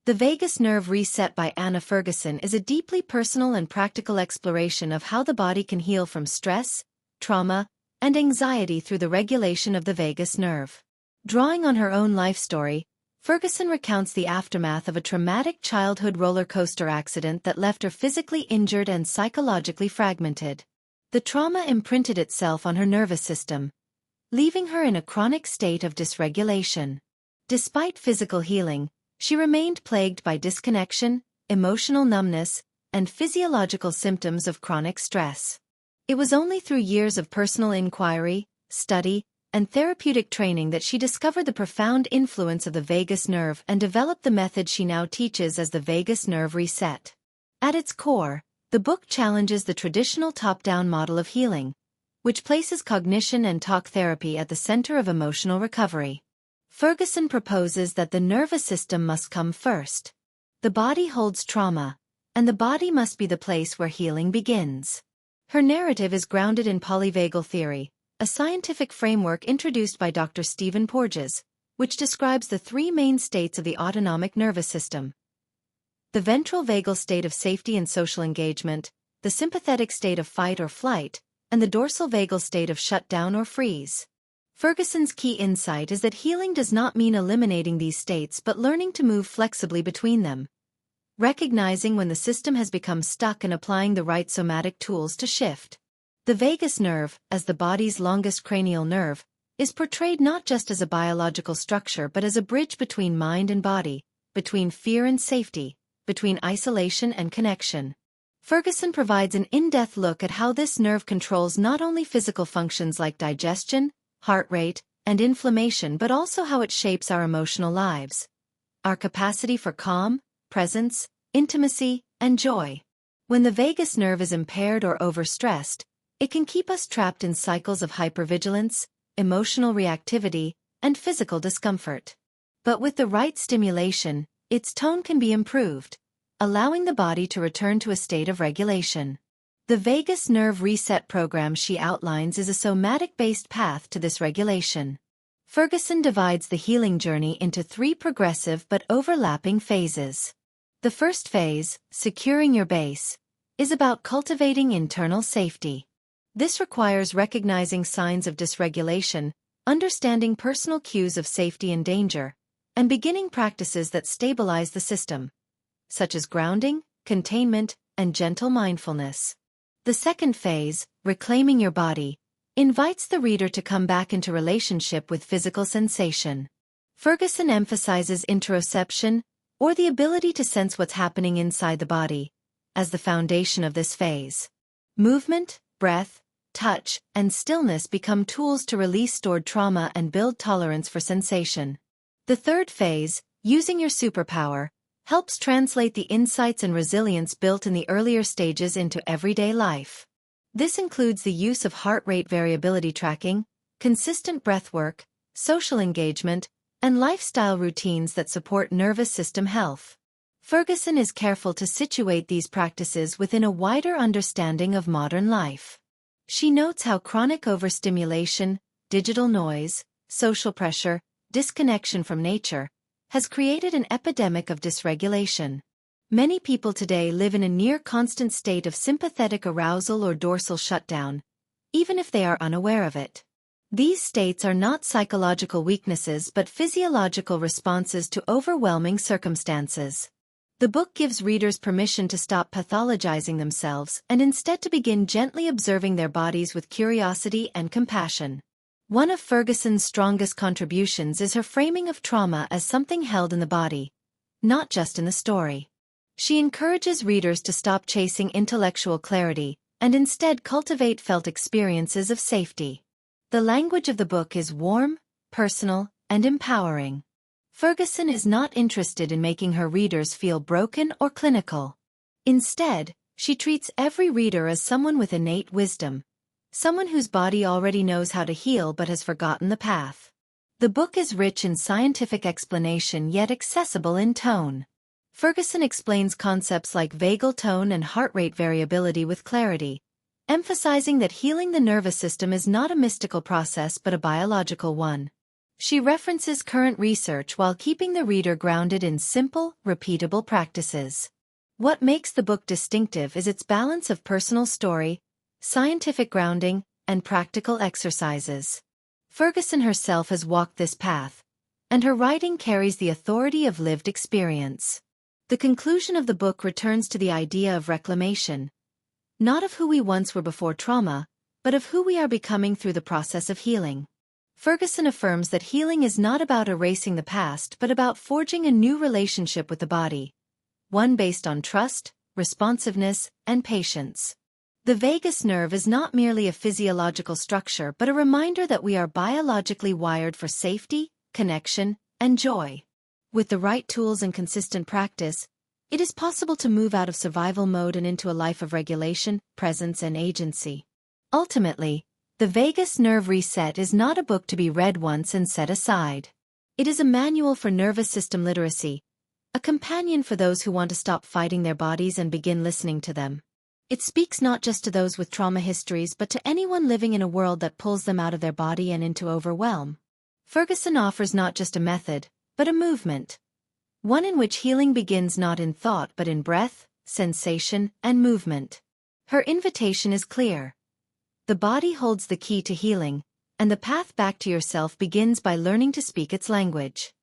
The Vagus Nerve Reset by Anna Ferguson is a deeply personal and practical exploration of how the body can heal from stress, trauma, and anxiety through the regulation of the vagus nerve. Drawing on her own life story, Ferguson recounts the aftermath of a traumatic childhood roller coaster accident that left her physically injured and psychologically fragmented. The trauma imprinted itself on her nervous system, leaving her in a chronic state of dysregulation. Despite physical healing, she remained plagued by disconnection, emotional numbness, and physiological symptoms of chronic stress. It was only through years of personal inquiry, study, and therapeutic training that she discovered the profound influence of the vagus nerve and developed the method she now teaches as the Vagus Nerve Reset. At its core, the book challenges the traditional top-down model of healing, which places cognition and talk therapy at the center of emotional recovery. Ferguson proposes that the nervous system must come first. The body holds trauma, and the body must be the place where healing begins. Her narrative is grounded in polyvagal theory, a scientific framework introduced by Dr. Stephen Porges, which describes the three main states of the autonomic nervous system: the ventral vagal state of safety and social engagement, the sympathetic state of fight or flight, and the dorsal vagal state of shutdown or freeze. Ferguson's key insight is that healing does not mean eliminating these states but learning to move flexibly between them, recognizing when the system has become stuck and applying the right somatic tools to shift. The vagus nerve, as the body's longest cranial nerve, is portrayed not just as a biological structure but as a bridge between mind and body, between fear and safety, between isolation and connection. Ferguson provides an in-depth look at how this nerve controls not only physical functions like digestion, heart rate, and inflammation but also how it shapes our emotional lives, our capacity for calm, presence, intimacy, and joy. When the vagus nerve is impaired or overstressed, it can keep us trapped in cycles of hypervigilance, emotional reactivity, and physical discomfort. But with the right stimulation, its tone can be improved, allowing the body to return to a state of regulation. The Vagus Nerve Reset program she outlines is a somatic-based path to this regulation. Ferguson divides the healing journey into three progressive but overlapping phases. The first phase, securing your base, is about cultivating internal safety. This requires recognizing signs of dysregulation, understanding personal cues of safety and danger, and beginning practices that stabilize the system, such as grounding, containment, and gentle mindfulness. The second phase, reclaiming your body, invites the reader to come back into relationship with physical sensation. Ferguson emphasizes interoception, or the ability to sense what's happening inside the body, as the foundation of this phase. Movement, breath, touch, and stillness become tools to release stored trauma and build tolerance for sensation. The third phase, using your superpower, helps translate the insights and resilience built in the earlier stages into everyday life. This includes the use of heart rate variability tracking, consistent breathwork, social engagement, and lifestyle routines that support nervous system health. Ferguson is careful to situate these practices within a wider understanding of modern life. She notes how chronic overstimulation, digital noise, social pressure, disconnection from nature, has created an epidemic of dysregulation. Many people today live in a near-constant state of sympathetic arousal or dorsal shutdown, even if they are unaware of it. These states are not psychological weaknesses but physiological responses to overwhelming circumstances. The book gives readers permission to stop pathologizing themselves and instead to begin gently observing their bodies with curiosity and compassion. One of Ferguson's strongest contributions is her framing of trauma as something held in the body, not just in the story. She encourages readers to stop chasing intellectual clarity and instead cultivate felt experiences of safety. The language of the book is warm, personal, and empowering. Ferguson is not interested in making her readers feel broken or clinical. Instead, she treats every reader as someone with innate wisdom, someone whose body already knows how to heal but has forgotten the path. The book is rich in scientific explanation yet accessible in tone. Ferguson explains concepts like vagal tone and heart rate variability with clarity, emphasizing that healing the nervous system is not a mystical process but a biological one. She references current research while keeping the reader grounded in simple, repeatable practices. What makes the book distinctive is its balance of personal story, scientific grounding, and practical exercises. Ferguson herself has walked this path, and her writing carries the authority of lived experience. The conclusion of the book returns to the idea of reclamation, not of who we once were before trauma, but of who we are becoming through the process of healing. Ferguson affirms that healing is not about erasing the past but about forging a new relationship with the body, one based on trust, responsiveness, and patience. The vagus nerve is not merely a physiological structure but a reminder that we are biologically wired for safety, connection, and joy. With the right tools and consistent practice, it is possible to move out of survival mode and into a life of regulation, presence, and agency. Ultimately, The Vagus Nerve Reset is not a book to be read once and set aside. It is a manual for nervous system literacy, a companion for those who want to stop fighting their bodies and begin listening to them. It speaks not just to those with trauma histories but to anyone living in a world that pulls them out of their body and into overwhelm. Ferguson offers not just a method, but a movement. One in which healing begins not in thought but in breath, sensation, and movement. Her invitation is clear. The body holds the key to healing, and the path back to yourself begins by learning to speak its language.